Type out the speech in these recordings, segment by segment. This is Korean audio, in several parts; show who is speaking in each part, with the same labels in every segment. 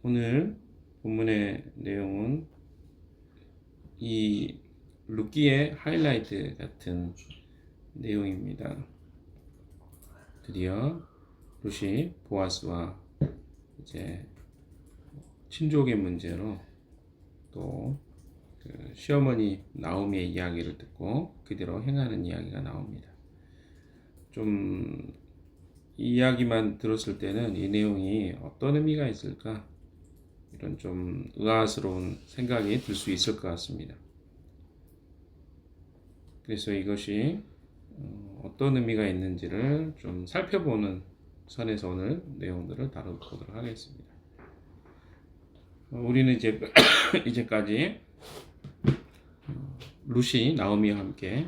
Speaker 1: 오늘 본문의 내용은 이 룻기의 하이라이트 같은 내용입니다. 드디어 룻이 보아스와 이제 친족의 문제로 또 그 시어머니 나오미의 이야기를 듣고 그대로 행하는 이야기가 나옵니다. 좀 이 이야기만 들었을 때는 이 내용이 어떤 의미가 있을까? 이런 좀 의아스러운 생각이 들 수 있을 것 같습니다. 그래서 이것이 어떤 의미가 있는지를 좀 살펴보는 선에서 오늘 내용들을 다뤄보도록 하겠습니다. 우리는 이제까지 룻이 나오미와 함께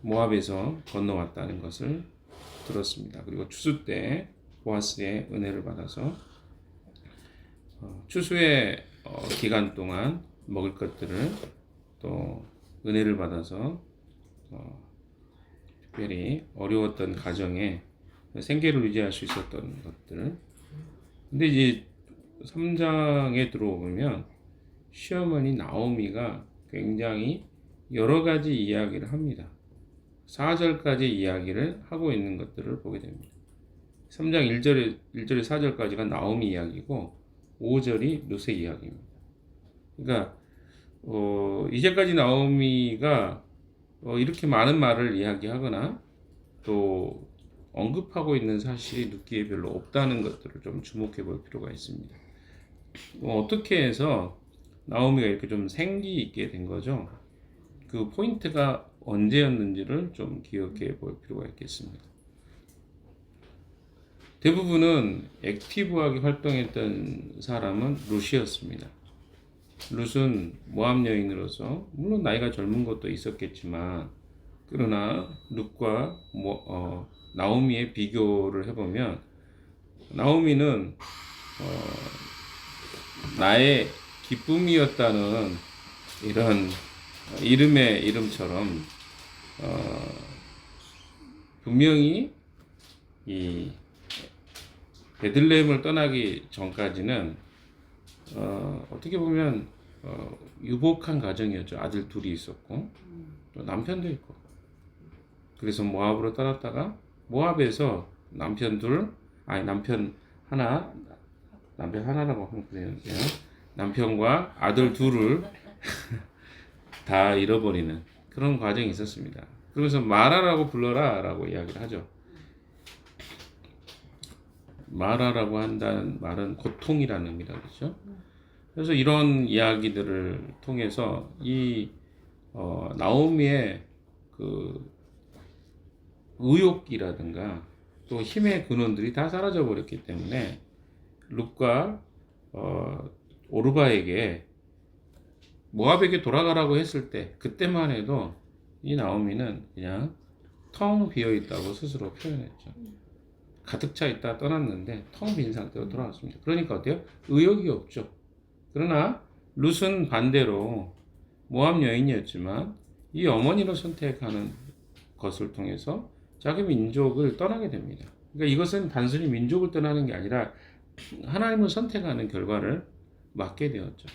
Speaker 1: 모압에서 건너왔다는 것을 들었습니다. 그리고 추수 때 보아스의 은혜를 받아서 추수의 기간 동안 먹을 것들을 또 은혜를 받아서 특별히 어려웠던 가정에 생계를 유지할 수 있었던 것들. 근데 이제 3장에 들어오면 시어머니 나오미가 굉장히 여러 가지 이야기를 합니다. 4절까지 이야기를 하고 있는 것들을 보게 됩니다. 3장 1절에 4절까지가 나오미 이야기고 5절이 룻의 이야기입니다. 그러니까 이제까지 나오미가 이렇게 많은 말을 이야기하거나 또 언급하고 있는 사실이 룻기에 별로 없다는 것들을 좀 주목해 볼 필요가 있습니다. 어떻게 해서 나오미가 이렇게 좀 생기 있게 된 거죠? 그 포인트가 언제였는지를 좀 기억해 볼 필요가 있겠습니다. 대부분은 액티브하게 활동했던 사람은 룻이었습니다. 룻은 모압 여인으로서 물론 나이가 젊은 것도 있었겠지만 그러나 룻과 나오미의 비교를 해보면 나오미는 나의 기쁨이었다는 이런 이름의 이름처럼 분명히 이 베들레헴을 떠나기 전까지는 어떻게 보면 유복한 가정이었죠. 아들 둘이 있었고 또 남편도 있고. 그래서 모압으로 떠났다가 모압에서 남편 하나라고 하면 되는데요. 남편과 아들 둘을 다 잃어버리는 그런 과정이 있었습니다. 그러면서 마라라고 불러라 라고 이야기를 하죠. 마라라고 한다는 말은 고통이라는 의미라 그러죠. 그래서 이런 이야기들을 통해서 이 나오미의 그 의욕이라든가 또 힘의 근원들이 다 사라져 버렸기 때문에 룻과 오르바에게 모압에게 돌아가라고 했을 때 그때만 해도 이 나오미는 그냥 텅 비어 있다고 스스로 표현했죠. 가득 차 있다 떠났는데 텅 빈 상태로 돌아왔습니다. 그러니까 어때요? 의욕이 없죠. 그러나 룻은 반대로 모압 여인이었지만 이 어머니로 선택하는 것을 통해서 자기 민족을 떠나게 됩니다. 그러니까 이것은 단순히 민족을 떠나는 게 아니라 하나님을 선택하는 결과를 맞게 되었죠.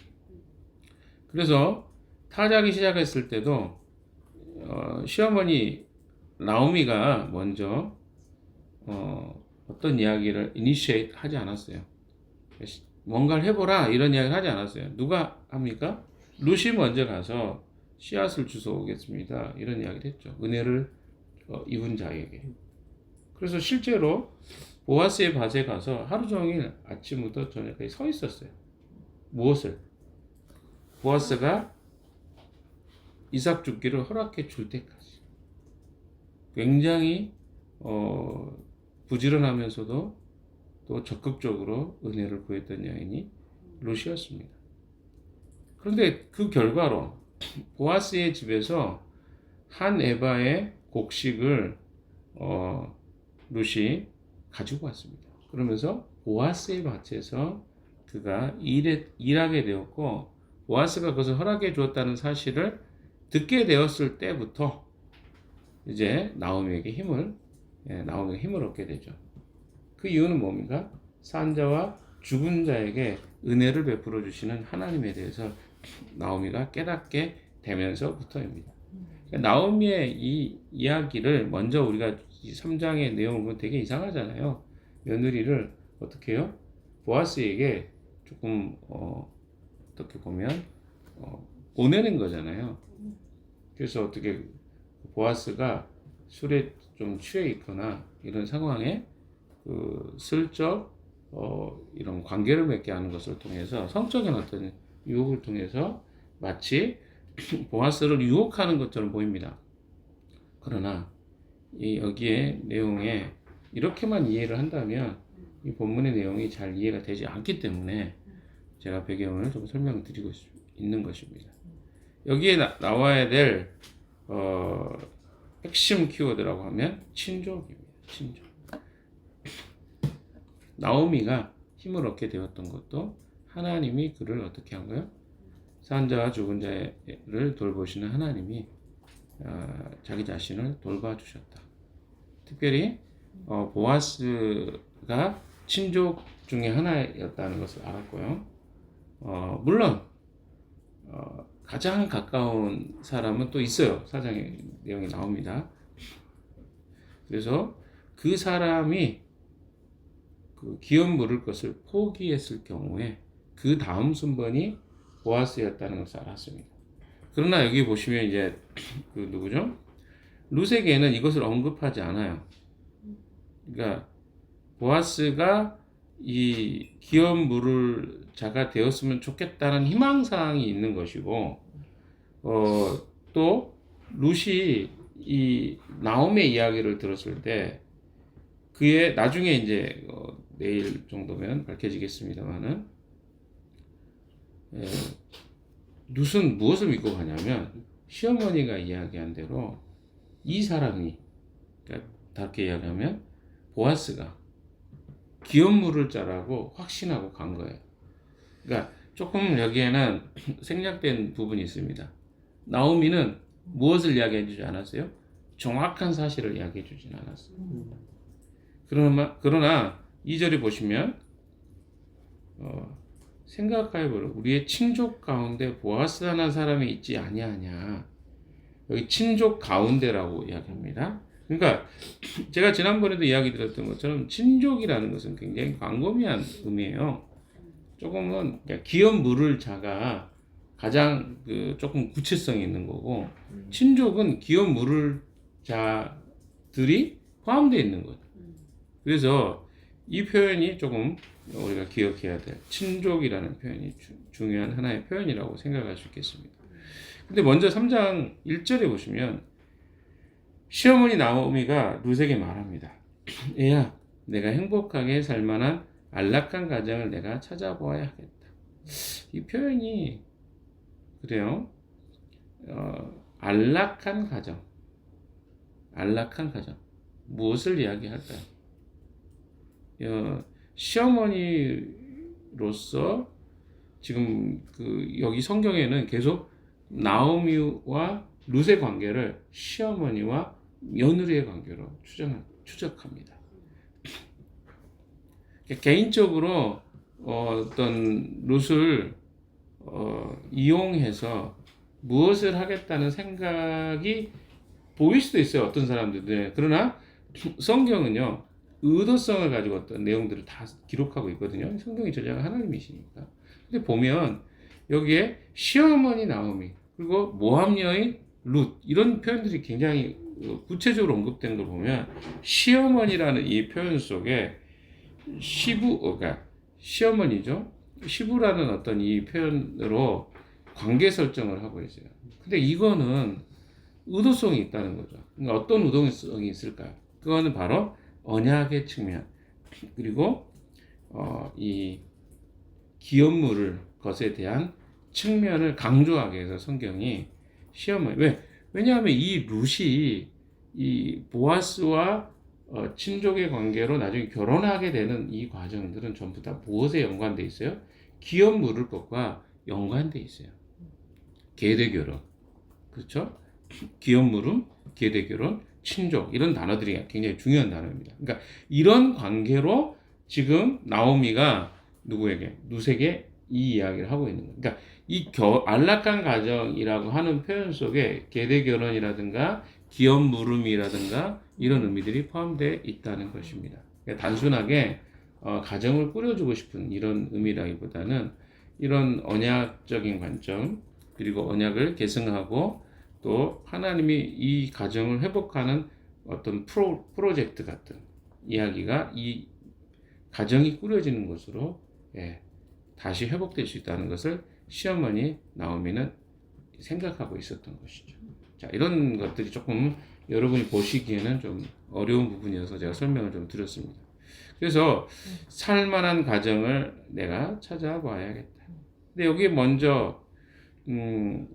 Speaker 1: 그래서 타작이 시작했을 때도 시어머니 나오미가 먼저 어떤 이야기를 이니시에이트 하지 않았어요. 뭔가를 해보라 이런 이야기를 하지 않았어요. 누가 합니까? 룻이 먼저 가서 씨앗을 주워 오겠습니다. 이런 이야기를 했죠. 은혜를 입은 자에게. 그래서 실제로 보아스의 밭에 가서 하루 종일 아침부터 저녁까지 서 있었어요. 무엇을? 보아스가 이삭 죽기를 허락해 줄 때까지. 굉장히 부지런하면서도 또 적극적으로 은혜를 구했던 여인이 룻이었습니다. 그런데 그 결과로 보아스의 집에서 한 에바의 곡식을 룻이 가지고 왔습니다. 그러면서 보아스의 밭에서 그가 일하게 되었고 보아스가 그것을 허락해 주었다는 사실을 듣게 되었을 때부터 이제 나오미에게 힘을 얻게 되죠. 그 이유는 뭡니까? 산자와 죽은 자에게 은혜를 베풀어 주시는 하나님에 대해서 나오미가 깨닫게 되면서부터입니다. 그러니까 나오미의 이 이야기를 먼저 우리가 이 3장의 내용을 보면 되게 이상하잖아요. 며느리를 어떻게 해요? 보아스에게 조금 어떻게 보면 보내는 거잖아요. 그래서 어떻게 보아스가 술에 좀 취해 있거나 이런 상황에 그 슬쩍 이런 관계를 맺게 하는 것을 통해서 성적인 어떤 유혹을 통해서 마치 보아스를 유혹하는 것처럼 보입니다. 그러나 여기에 내용에 이렇게만 이해를 한다면 이 본문의 내용이 잘 이해가 되지 않기 때문에 제가 배경을 좀 설명드리고 있는 것입니다. 여기에 나와야 될 핵심 키워드라고 하면 친족입니다. 친족. 나오미가 힘을 얻게 되었던 것도 하나님이 그를 어떻게 한 거예요? 산자와 죽은 자를 돌보시는 하나님이 자기 자신을 돌봐주셨다. 특별히 보아스가 친족 중에 하나였다는 것을 알았고요. 물론 가장 가까운 사람은 또 있어요. 사장의 내용이 나옵니다. 그래서 그 사람이 그 기업 물을 것을 포기했을 경우에 그 다음 순번이 보아스였다는 것을 알았습니다. 그러나 여기 보시면 이제 그 누구죠? 룻에게는 이것을 언급하지 않아요. 그러니까 보아스가 이 기업 물을 자가 되었으면 좋겠다는 희망사항이 있는 것이고, 또 룻이 이 나오미의 이야기를 들었을 때 그의 나중에 이제 내일 정도면 밝혀지겠습니다만은 룻은 무엇을 믿고 가냐면 시어머니가 이야기한 대로 이 사람이, 그러니까 다르게 이야기하면 보아스가 기업 물을 자라고 확신하고 간 거예요. 그러니까 조금 여기에는 생략된 부분이 있습니다. 나오미는 무엇을 이야기해 주지 않았어요? 정확한 사실을 이야기해 주진 않았어요. 그러나 2절에 보시면 생각해 보라. 우리의 친족 가운데 보아스라는 사람이 있지 아니하냐. 여기 친족 가운데라고 이야기합니다. 그러니까 제가 지난번에도 이야기 드렸던 것처럼 친족이라는 것은 굉장히 광범위한 의미예요. 조금은 기업 물을 자가 가장 조금 구체성이 있는 거고, 친족은 기업 물을 자들이 포함되어 있는 거죠. 그래서 이 표현이 조금 우리가 기억해야 될, 친족이라는 표현이 중요한 하나의 표현이라고 생각할 수 있겠습니다. 근데 먼저 3장 1절에 보시면 시어머니 나오미가 룻에게 말합니다. 애야, 내가 행복하게 살 만한 안락한 가정을 내가 찾아보아야 하겠다. 이 표현이 그래요. 안락한 가정. 안락한 가정. 무엇을 이야기할까요? 시어머니로서 지금 여기 성경에는 계속 나오미와 룻의 관계를 시어머니와 며느리의 관계로 추적합니다. 개인적으로 어떤 룻을 이용해서 무엇을 하겠다는 생각이 보일 수도 있어요. 어떤 사람들은. 그러나 성경은요, 의도성을 가지고 어떤 내용들을 다 기록하고 있거든요. 성경의 저자가 하나님이시니까. 근데 보면 여기에 시어머니 나오미, 그리고 모압 여인 룻, 이런 표현들이 굉장히 구체적으로 언급된 걸 보면 시어머니라는 이 표현 속에 그러니까 시어머니죠. 시부라는 어떤 이 표현으로 관계 설정을 하고 있어요. 근데 이거는 의도성이 있다는 거죠. 그러니까 어떤 의도성이 있을까요? 그거는 바로 언약의 측면, 그리고 이 기업물을 것에 대한 측면을 강조하기 위해서 성경이 시어머니, 왜냐하면 이 룻이 이 보아스와 친족의 관계로 나중에 결혼하게 되는 이 과정들은 전부 다 무엇에 연관돼 있어요? 기업 물을 것과 연관돼 있어요. 계대 결혼, 그렇죠? 기업 물음, 계대 결혼, 친족, 이런 단어들이 굉장히 중요한 단어입니다. 그러니까 이런 관계로 지금 나오미가 누구에게? 룻에게 이 이야기를 하고 있는 거예요. 그러니까 이 안락한 가정이라고 하는 표현 속에 계대 결혼이라든가 기업 물음이라든가 이런 의미들이 포함되어 있다는 것입니다. 그러니까 단순하게 가정을 꾸려주고 싶은 이런 의미라기보다는 이런 언약적인 관점 그리고 언약을 계승하고 또 하나님이 이 가정을 회복하는 어떤 프로젝트 같은 이야기가 이 가정이 꾸려지는 것으로 다시 회복될 수 있다는 것을 시어머니 나오미는 생각하고 있었던 것이죠. 자, 이런 것들이 조금 여러분이 보시기에는 좀 어려운 부분이어서 제가 설명을 좀 드렸습니다. 그래서 살만한 가정을 내가 찾아봐야겠다. 근데 여기 먼저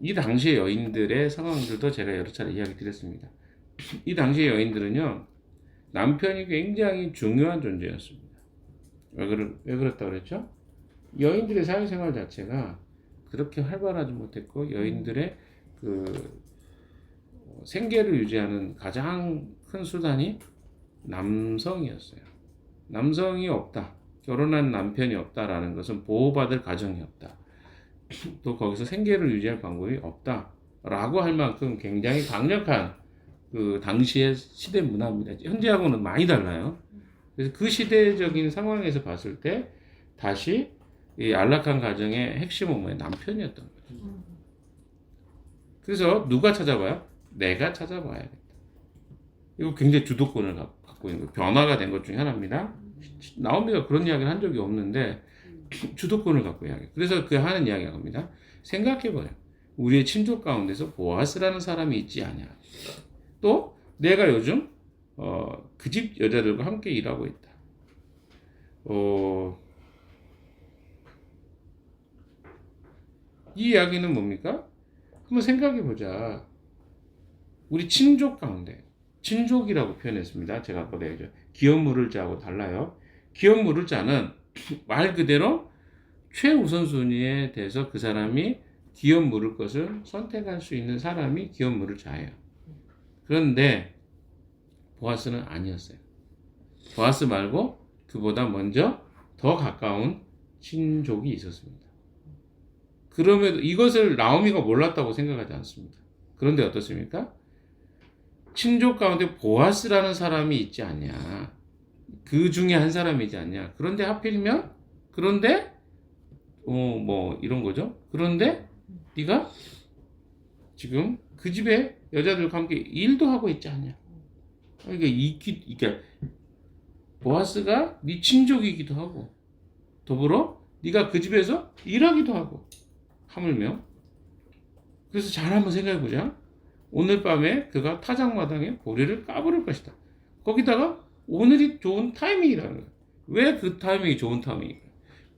Speaker 1: 이 당시의 여인들의 상황들도 제가 여러 차례 이야기 드렸습니다. 이 당시의 여인들은요, 남편이 굉장히 중요한 존재였습니다. 왜 그렇다고 그랬죠? 여인들의 사회생활 자체가 그렇게 활발하지 못했고, 여인들의 그 생계를 유지하는 가장 큰 수단이 남성이었어요. 남성이 없다. 결혼한 남편이 없다라는 것은 보호받을 가정이 없다. 또 거기서 생계를 유지할 방법이 없다라고 할 만큼 굉장히 강력한 그 당시의 시대 문화입니다. 현재하고는 많이 달라요. 그래서 그 시대적인 상황에서 봤을 때 다시 이 안락한 가정의 핵심은 뭐예요? 남편이었던 거죠. 그래서 누가 찾아봐요? 내가 찾아봐야겠다. 이거 굉장히 주도권을 갖고 있는 거예요. 변화가 된 것 중에 하나입니다. 나오미가 그런 이야기를 한 적이 없는데 주도권을 갖고 이야기. 그래서 그 하는 이야기가 겁니다. 생각해봐요. 우리의 친족 가운데서 보아스라는 사람이 있지 않냐. 또 내가 요즘 그 집 여자들과 함께 일하고 있다. 이 이야기는 뭡니까? 한번 생각해보자. 우리 친족 가운데 친족이라고 표현했습니다. 제가 아까 얘기했죠. 기업 물을 자하고 달라요. 기업 물을 자는 말 그대로 최우선순위에 대해서 그 사람이 기업 물을 것을 선택할 수 있는 사람이 기업 물을 자예요. 그런데 보아스는 아니었어요. 보아스 말고 그보다 먼저 더 가까운 친족이 있었습니다. 그럼에도 이것을 나오미가 몰랐다고 생각하지 않습니다. 그런데 어떻습니까? 친족 가운데 보아스라는 사람이 있지 않냐. 그 중에 한 사람이지 않냐. 그런데 하필이면 그런데 뭐 이런 거죠. 그런데 네가 지금 그 집에 여자들과 함께 일도 하고 있지 않냐. 그러니까 이게 보아스가 네 친족이기도 하고 더불어 네가 그 집에서 일하기도 하고 하물며 그래서 잘 한번 생각해보자. 오늘 밤에 그가 타작마당에 보리를 까부를 것이다. 거기다가 오늘이 좋은 타이밍이라는 거예요. 왜 그 타이밍이 좋은 타이밍일까요?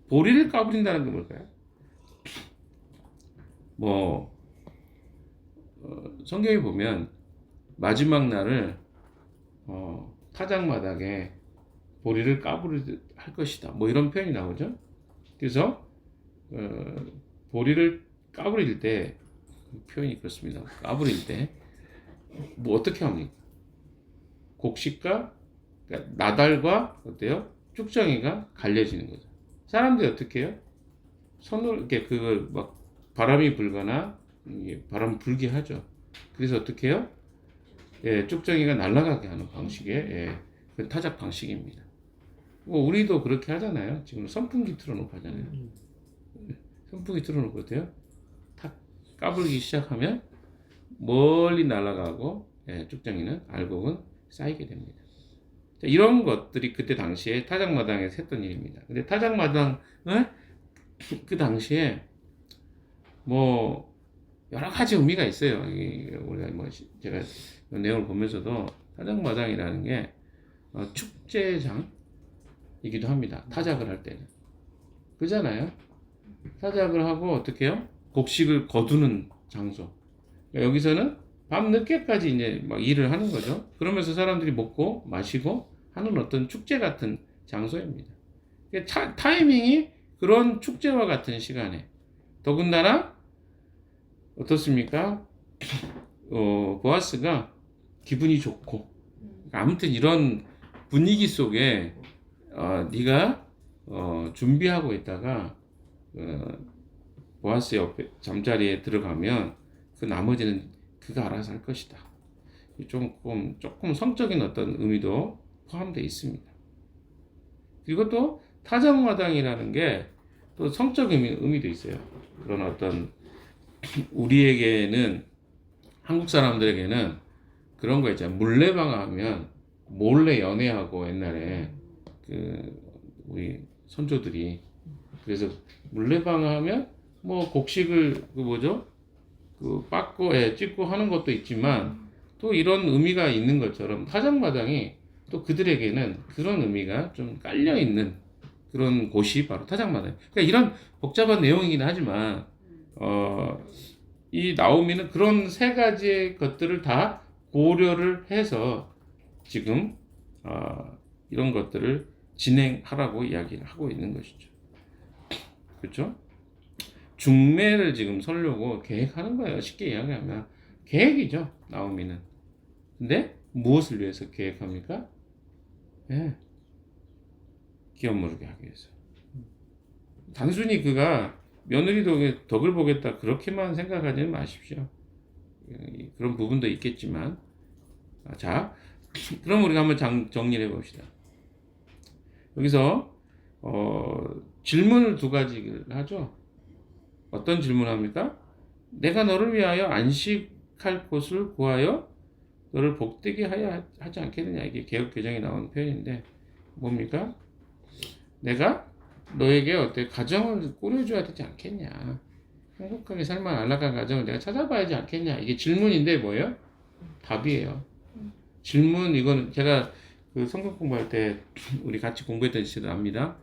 Speaker 1: 보리를 까부린다는 게 뭘까요? 성경에 보면 마지막 날을 타작마당에 보리를 까부릴 할 것이다. 뭐 이런 표현이 나오죠. 그래서 보리를 까부릴 때 표현이 그렇습니다. 까부릴 때 뭐 어떻게 합니까? 곡식과 그러니까 나달과 어때요? 쭉정이가 갈려지는 거죠. 사람들이 어떻게 해요? 손으로 이렇게 그걸 막 바람이 불거나 바람 불게 하죠. 그래서 어떻게 해요? 쭉정이가 날아가게 하는 방식의 그 타작 방식입니다. 우리도 그렇게 하잖아요. 지금 선풍기 틀어놓고 하잖아요. 선풍기 틀어놓고 어때요? 탁 까불기 시작하면 멀리 날아가고 쭉정이는 알곡은 쌓이게 됩니다. 자, 이런 것들이 그때 당시에 타작마당에서 했던 일입니다. 근데 타작마당을 그 당시에 뭐 여러 가지 의미가 있어요. 우리가 뭐 제가 내용을 보면서도 타작마당이라는 게 축제장이기도 합니다. 타작을 할 때는 그잖아요. 타작을 하고 어떻게 해요? 곡식을 거두는 장소. 여기서는 밤 늦게까지 이제 막 일을 하는 거죠. 그러면서 사람들이 먹고 마시고 하는 어떤 축제 같은 장소입니다. 타이밍이 그런 축제와 같은 시간에 더군다나 어떻습니까? 보아스가 기분이 좋고 아무튼 이런 분위기 속에 네가 준비하고 있다가 보아스 옆에 잠자리에 들어가면 그 나머지는 그가 알아서 할 것이다. 조금 성적인 어떤 의미도 포함되어 있습니다. 그리고 또 타작마당이라는 게 또 성적 의미도 있어요. 그런 어떤 우리에게는 한국 사람들에게는 그런 거 있잖아요. 물레방아하면 몰래 연애하고 옛날에 그 우리 선조들이 그래서 물레방아하면 뭐 곡식을 그 뭐죠? 그 빠꼬에 찍고 하는 것도 있지만 또 이런 의미가 있는 것처럼 타작마당이 또 그들에게는 그런 의미가 좀 깔려 있는 그런 곳이 바로 타작마당. 그러니까 이런 복잡한 내용이긴 하지만 이 나오미는 그런 세 가지의 것들을 다 고려를 해서 지금 이런 것들을 진행하라고 이야기를 하고 있는 것이죠. 그렇죠? 중매를 지금 설려고 계획하는 거예요. 쉽게 이야기하면 계획이죠. 나오미는. 근데 무엇을 위해서 계획합니까? 예. 기업 무르게 하기 위해서. 단순히 그가 며느리 덕을 보겠다 그렇게만 생각하지는 마십시오. 그런 부분도 있겠지만 자 그럼 우리가 한번 정리를 해봅시다. 여기서 질문을 두 가지를 하죠. 어떤 질문을 합니까? 내가 너를 위하여 안식할 곳을 구하여 너를 복되게 하지 않겠느냐. 이게 개혁개정에 나온 표현인데 뭡니까? 내가 너에게 어때 가정을 꾸려줘야 되지 않겠냐. 행복하게 살만 안락한 가정을 내가 찾아봐야지 않겠냐. 이게 질문인데 뭐예요? 답이에요. 질문 이거는 제가 그 성경 공부할 때 우리 같이 공부했던 시절 압니다.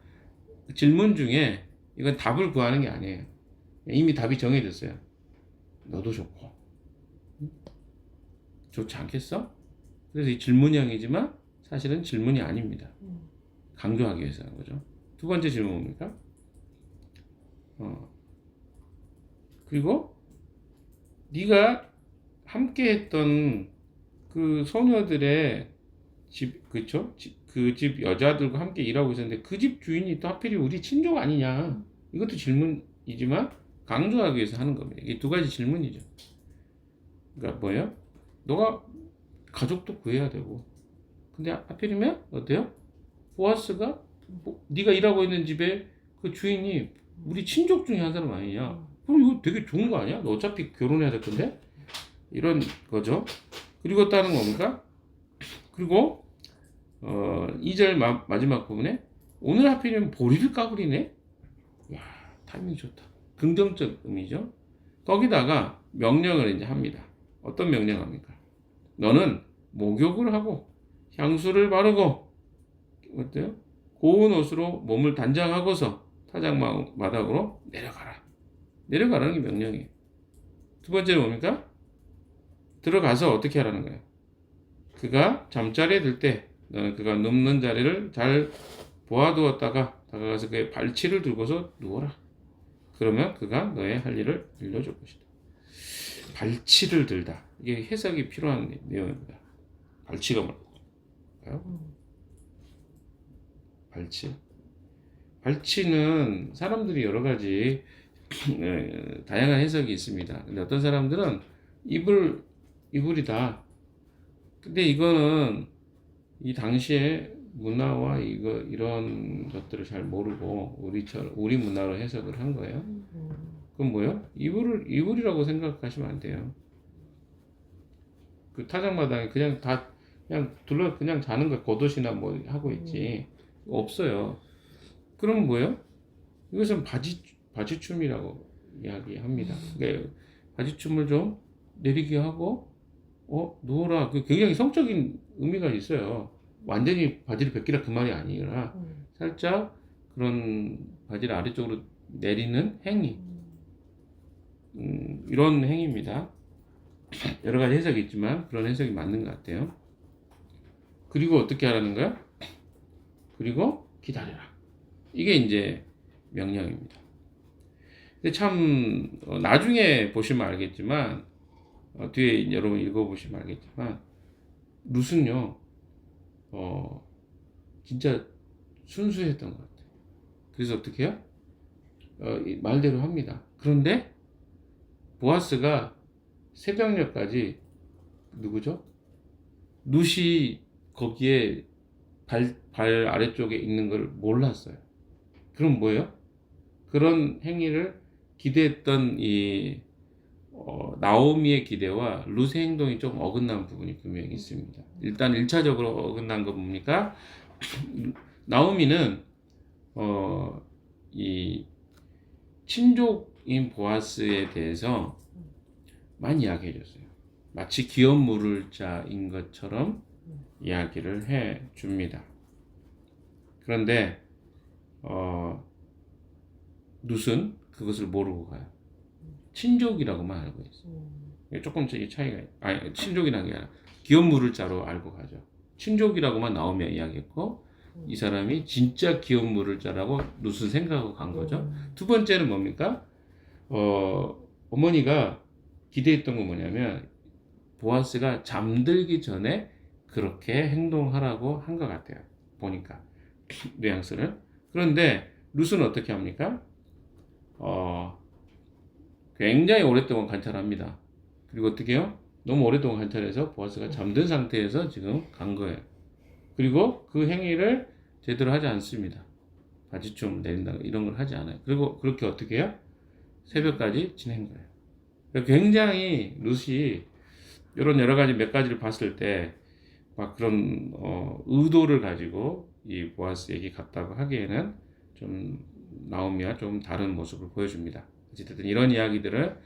Speaker 1: 질문 중에 이건 답을 구하는 게 아니에요. 이미 답이 정해졌어요. 너도 좋고 좋지 않겠어? 그래서 이 질문형이지만 사실은 질문이 아닙니다. 강조하기 위해서 하는 거죠. 두 번째 질문 뭡니까? 그리고 네가 함께했던 그 소녀들의 집, 그쵸? 그 집 여자들과 함께 일하고 있었는데 그 집 주인이 또 하필이 우리 친족 아니냐? 이것도 질문이지만 강조하기 위해서 하는 겁니다. 이게 두 가지 질문이죠. 그러니까 뭐예요? 너가 가족도 구해야 되고, 근데 하필이면 어때요? 보아스가 네가 일하고 있는 집에 그 주인이 우리 친족 중에 한 사람 아니냐? 그럼 이거 되게 좋은 거 아니야? 너 어차피 결혼해야 될 건데? 이런 거죠. 그리고 다른 겁니까? 그리고 2절 마지막 부분에 오늘 하필이면 보리를 까불이네? 와, 타이밍 좋다. 긍정적 의미죠. 거기다가 명령을 이제 합니다. 어떤 명령 합니까? 너는 목욕을 하고 향수를 바르고 어때요? 고운 옷으로 몸을 단장하고서 타작마당으로 내려가라. 내려가라는 게 명령이에요. 두 번째는 뭡니까? 들어가서 어떻게 하라는 거예요? 그가 잠자리에 들 때 너는 그가 눕는 자리를 잘 보아두었다가 다가가서 그의 발치를 들고서 누워라. 그러면 그가 너의 할 일을 일러줄 것이다. 발치를 들다. 이게 해석이 필요한 내용입니다. 발치가 뭘까요? 발치. 발치는 사람들이 여러 가지 다양한 해석이 있습니다. 근데 어떤 사람들은 이불이다. 근데 이거는 이 당시에 문화와 이런 것들을 잘 모르고 우리 문화로 해석을 한 거예요. 그럼 뭐요? 이불이라고 생각하시면 안 돼요. 그 타작마당에 그냥 자는 거 겉옷이나 뭐 하고 있지 없어요. 그럼 뭐예요? 이것은 바지춤이라고 이야기합니다. 그러니까 바지춤을 좀 내리게 하고 누워라. 그 굉장히 성적인 의미가 있어요. 완전히 바지를 벗기라 그 말이 아니라 살짝 그런 바지를 아래쪽으로 내리는 행위. 이런 행위입니다. 여러 가지 해석이 있지만 그런 해석이 맞는 것 같아요. 그리고 어떻게 하라는 거야? 그리고 기다려라. 이게 이제 명령입니다. 근데 참 나중에 보시면 알겠지만 뒤에 여러분 읽어보시면 알겠지만 룻은요 진짜 순수했던 것 같아요. 그래서 어떻게 해요? 이 말대로 합니다. 그런데 보아스가 새벽녘까지 누구죠? 룻이 거기에 발 아래쪽에 있는 걸 몰랐어요. 그럼 뭐예요? 그런 행위를 기대했던 이 나오미의 기대와 룻의 행동이 좀 어긋난 부분이 분명히 있습니다. 일단 1차적으로 어긋난 거 뭡니까? 나오미는 이 친족인 보아스에 대해서 많이 이야기해 줬어요. 마치 기업 물을 자인 것처럼 이야기를 해 줍니다. 그런데 룻은 그것을 모르고 가요. 친족이라고만 알고 있어요. 조금 차이가, 아니, 친족이라는 게 아니라 기업 물을 자로 알고 가죠. 친족이라고만 나오면 이야기했고, 이 사람이 진짜 기업 물을 자라고 룻은 생각하고 간 거죠. 두 번째는 뭡니까? 어머니가 기대했던 건 뭐냐면, 보아스가 잠들기 전에 그렇게 행동하라고 한 것 같아요. 보니까. 뉘앙스를. 그런데 룻은 어떻게 합니까? 굉장히 오랫동안 관찰합니다. 그리고 어떻게 해요? 너무 오랫동안 관찰해서 보아스가 잠든 상태에서 지금 간 거예요. 그리고 그 행위를 제대로 하지 않습니다. 바지춤 내린다 이런 걸 하지 않아요. 그리고 그렇게 어떻게 해요? 새벽까지 지낸 거예요. 굉장히 룻이 이런 여러 가지 몇 가지를 봤을 때 막 그런 의도를 가지고 이 보아스에게 갔다고 하기에는 좀 나오미와 좀 다른 모습을 보여줍니다. 어쨌든 이런 이야기들을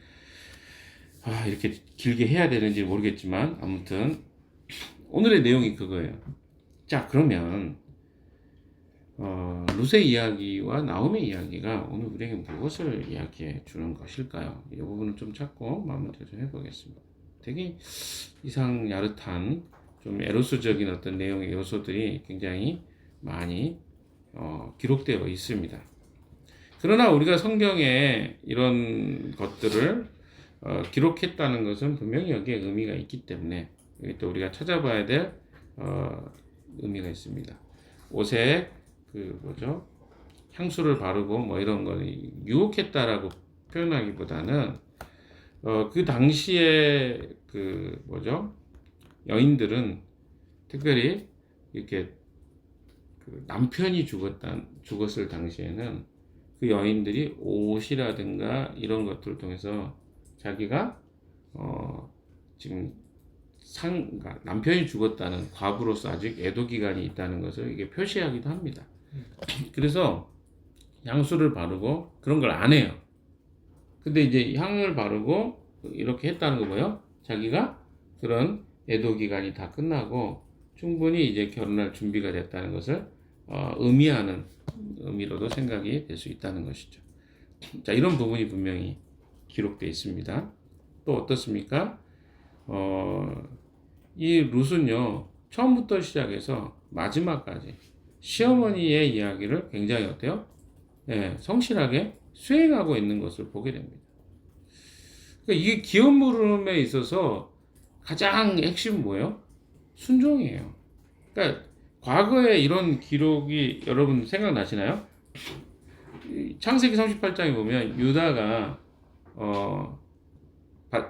Speaker 1: 이렇게 길게 해야 되는지 모르겠지만 아무튼 오늘의 내용이 그거예요. 자, 그러면 룻의 이야기와 나오미의 이야기가 오늘 우리에게 무엇을 이야기해 주는 것일까요? 이 부분을 좀 찾고 마무리를 좀 해보겠습니다. 되게 이상 야릇한 좀 에로스적인 어떤 내용의 요소들이 굉장히 많이 기록되어 있습니다. 그러나 우리가 성경에 이런 것들을 기록했다는 것은 분명히 여기에 의미가 있기 때문에 또 우리가 찾아봐야 될 의미가 있습니다. 옷에 향수를 바르고 뭐 이런 걸 유혹했다라고 표현하기보다는 그 당시에 여인들은 특별히 이렇게 남편이 죽었을 당시에는 그 여인들이 옷이라든가 이런 것들을 통해서 자기가 지금 그러니까 남편이 죽었다는 과부로서 아직 애도 기간이 있다는 것을 이게 표시하기도 합니다. 그래서 향수를 바르고 그런 걸 안 해요. 근데 이제 향을 바르고 이렇게 했다는 거 뭐예요? 자기가 그런 애도 기간이 다 끝나고 충분히 이제 결혼할 준비가 됐다는 것을 의미하는 의미로도 생각이 될 수 있다는 것이죠. 자, 이런 부분이 분명히 기록되어 있습니다. 또 어떻습니까? 이 룻은요, 처음부터 시작해서 마지막까지 시어머니의 이야기를 굉장히 어때요? 성실하게 수행하고 있는 것을 보게 됩니다. 그러니까 이게 기업 물음에 있어서 가장 핵심은 뭐예요? 순종이에요. 그러니까 과거에 이런 기록이 여러분 생각나시나요? 창세기 38장에 보면 유다가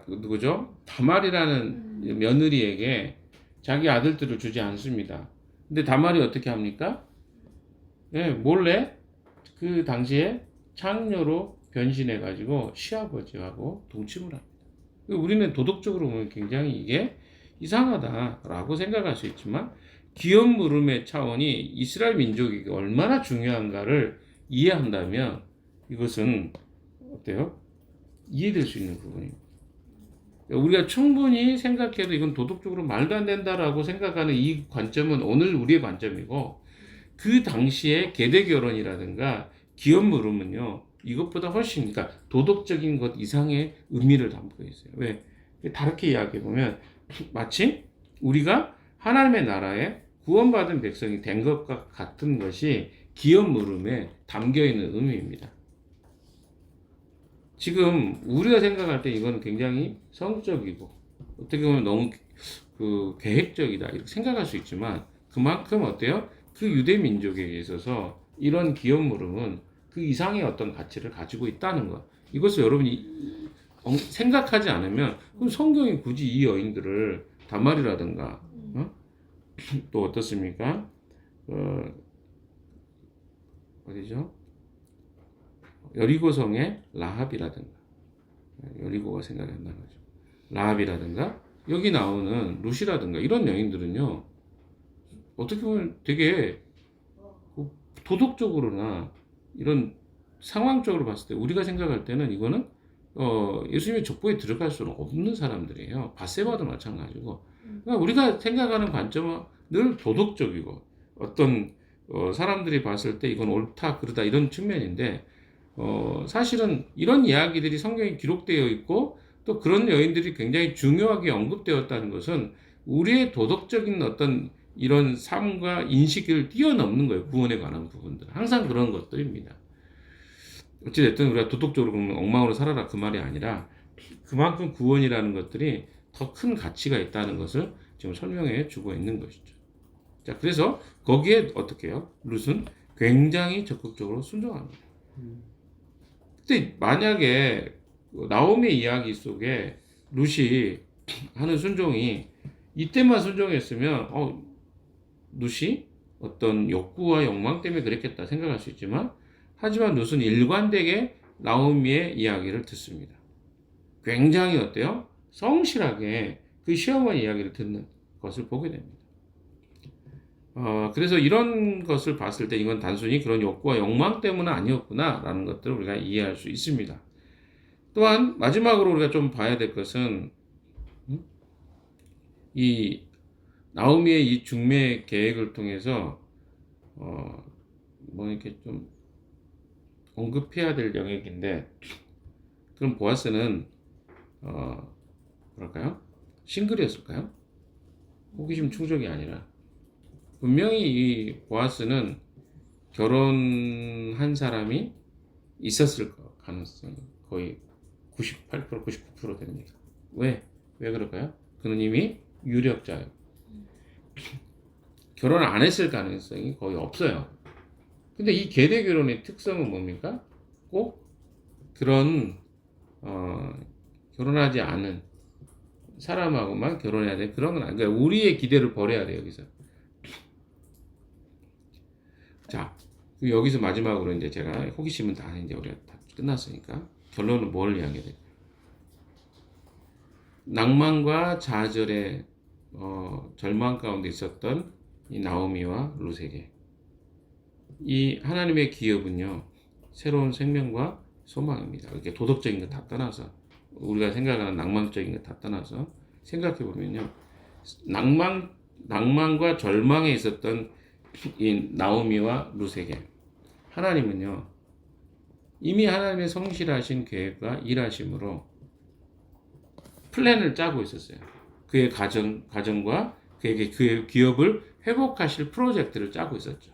Speaker 1: 누구죠? 다말이라는 며느리에게 자기 아들들을 주지 않습니다. 근데 다말이 어떻게 합니까? 몰래 그 당시에 창녀로 변신해 가지고 시아버지하고 동침을 합니다. 우리는 도덕적으로 보면 굉장히 이게 이상하다라고 생각할 수 있지만 기업 물음의 차원이 이스라엘 민족에게 얼마나 중요한가를 이해한다면 이것은 어때요? 이해될 수 있는 부분입니다. 우리가 충분히 생각해도 이건 도덕적으로 말도 안 된다라고 생각하는 이 관점은 오늘 우리의 관점이고 그 당시에 계대 결혼이라든가 기업 물음은요 이것보다 훨씬 그러니까 도덕적인 것 이상의 의미를 담고 있어요. 왜? 다르게 이야기해 보면 마치 우리가 하나님의 나라에 구원받은 백성이 된 것과 같은 것이 기업 물음에 담겨 있는 의미입니다. 지금 우리가 생각할 때 이건 굉장히 성적이고 어떻게 보면 너무 계획적이다 이렇게 생각할 수 있지만 그만큼 어때요? 그 유대 민족에게 있어서 이런 기업 물음은 그 이상의 어떤 가치를 가지고 있다는 것. 이것을 여러분이 생각하지 않으면 그럼 성경이 굳이 이 여인들을 다말이라든가 또 어떻습니까? 어디죠? 여리고성의 라합이라든가 여리고가 생각이 안 나는 거죠. 라합이라든가 여기 나오는 룻이라든가 이런 여인들은요 어떻게 보면 되게 도덕적으로나 이런 상황적으로 봤을 때 우리가 생각할 때는 이거는 예수님의 족보에 들어갈 수는 없는 사람들이에요. 밧세바도 마찬가지고. 그러니까 우리가 생각하는 관점은 늘 도덕적이고 어떤 사람들이 봤을 때 이건 옳다 그르다 이런 측면인데 사실은 이런 이야기들이 성경에 기록되어 있고 또 그런 여인들이 굉장히 중요하게 언급되었다는 것은 우리의 도덕적인 어떤 이런 삶과 인식을 뛰어넘는 거예요. 구원에 관한 부분들. 항상 그런 것들입니다. 어찌됐든 우리가 도덕적으로 그러면 엉망으로 살아라 그 말이 아니라 그만큼 구원이라는 것들이 더 큰 가치가 있다는 것을 지금 설명해 주고 있는 것이죠. 자, 그래서 거기에 어떻게 해요? 룻은 굉장히 적극적으로 순종합니다. 근데 만약에 나오미의 이야기 속에 룻이 하는 순종이 이때만 순종했으면 룻이 어떤 욕구와 욕망 때문에 그랬겠다 생각할 수 있지만 하지만 룻은 일관되게 나오미의 이야기를 듣습니다. 굉장히 어때요? 성실하게 그 시어머니 이야기를 듣는 것을 보게 됩니다. 그래서 이런 것을 봤을 때 이건 단순히 그런 욕구와 욕망 때문은 아니었구나라는 것들을 우리가 이해할 수 있습니다. 또한 마지막으로 우리가 좀 봐야 될 것은 이 나오미의 이 중매 계획을 통해서 이렇게 좀 언급해야 될 영역인데 그럼 보아스는 뭐랄까요? 싱글이었을까요? 호기심 충족이 아니라 분명히 이 보아스는 결혼한 사람이 있었을 가능성이 거의 98%, 99% 됩니다. 왜 그럴까요? 그는 이미 유력자예요. 결혼 안 했을 가능성이 거의 없어요. 근데 이 계대 결혼의 특성은 뭡니까? 꼭 그런 결혼하지 않은 사람하고만 결혼해야 돼. 그런 건 아니에요. 그러니까 우리의 기대를 버려야 돼요, 여기서. 자, 여기서 마지막으로 이제 제가 호기심은 다 이제 우리가 다 끝났으니까 결론은 뭘 이야기해야 돼요? 낭만과 좌절의 절망 가운데 있었던 이 나오미와 룻에게 이 하나님의 기업은요 새로운 생명과 소망입니다. 이렇게 도덕적인 거 다 떠나서 우리가 생각하는 낭만적인 거 다 떠나서 생각해 보면요 낭만과 절망에 있었던 이 나오미와 룻에게 하나님은요 이미 하나님의 성실하신 계획과 일하심으로 플랜을 짜고 있었어요. 그의 가정과 그의 기업을 회복하실 프로젝트를 짜고 있었죠.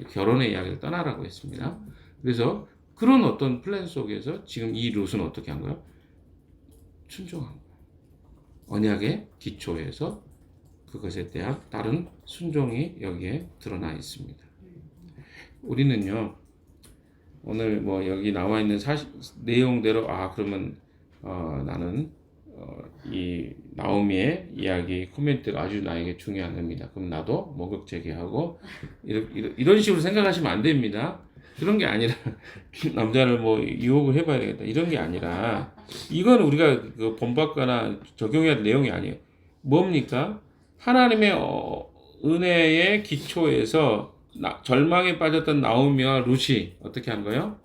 Speaker 1: 결혼의 이야기를 떠나라고 했습니다. 그래서 그런 어떤 플랜 속에서 지금 이 룻은 어떻게 한 거예요? 순종한 거예요. 언약의 기초에서 그것에 대한 다른 순종이 여기에 드러나 있습니다. 우리는요 오늘 여기 나와 있는 내용대로 그러면 나는 이 나오미의 이야기 코멘트가 아주 나에게 중요한 겁니다. 그럼 나도 목욕제기하고 이런 식으로 생각하시면 안 됩니다. 그런 게 아니라 남자를 유혹을 해봐야 되겠다 이런 게 아니라 이건 우리가 본받거나 적용해야 될 내용이 아니에요. 뭡니까? 하나님의 은혜의 기초에서 절망에 빠졌던 나오미와 룻이 어떻게 한 거예요?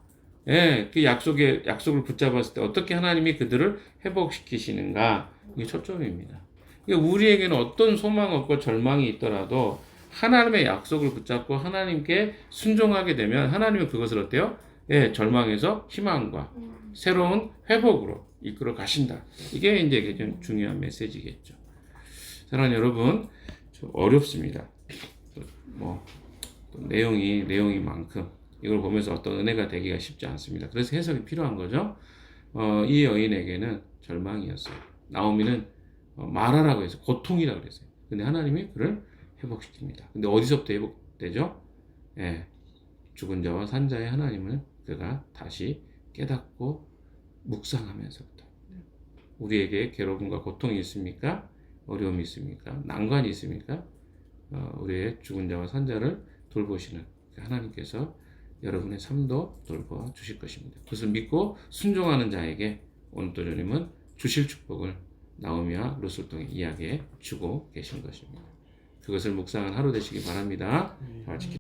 Speaker 1: 예, 그 약속을 붙잡았을 때 어떻게 하나님이 그들을 회복시키시는가 이게 초점입니다. 그러니까 우리에게는 어떤 소망 없고 절망이 있더라도 하나님의 약속을 붙잡고 하나님께 순종하게 되면 하나님은 그것을 어때요? 예, 절망에서 희망과 새로운 회복으로 이끌어 가신다. 이게 이제 좀 중요한 메시지겠죠. 사랑하는 여러분, 좀 어렵습니다. 내용이 많고 이걸 보면서 어떤 은혜가 되기가 쉽지 않습니다. 그래서 해석이 필요한 거죠. 이 여인에게는 절망이었어요. 나오미는 말하라고 해서 고통이라고 그랬어요. 근데 하나님이 그를 회복시킵니다. 근데 어디서부터 회복되죠? 예, 죽은 자와 산 자의 하나님을 그가 다시 깨닫고 묵상하면서부터 우리에게 괴로움과 고통이 있습니까? 어려움이 있습니까? 난관이 있습니까? 우리의 죽은 자와 산 자를 돌보시는 하나님께서 여러분의 삶도 돌보아 주실 것입니다. 그것을 믿고 순종하는 자에게 오늘 또 주님은 주실 축복을 나오미와 룻을 통해 이야기해 주고 계신 것입니다. 그것을 묵상한 하루 되시기 바랍니다. 다 같이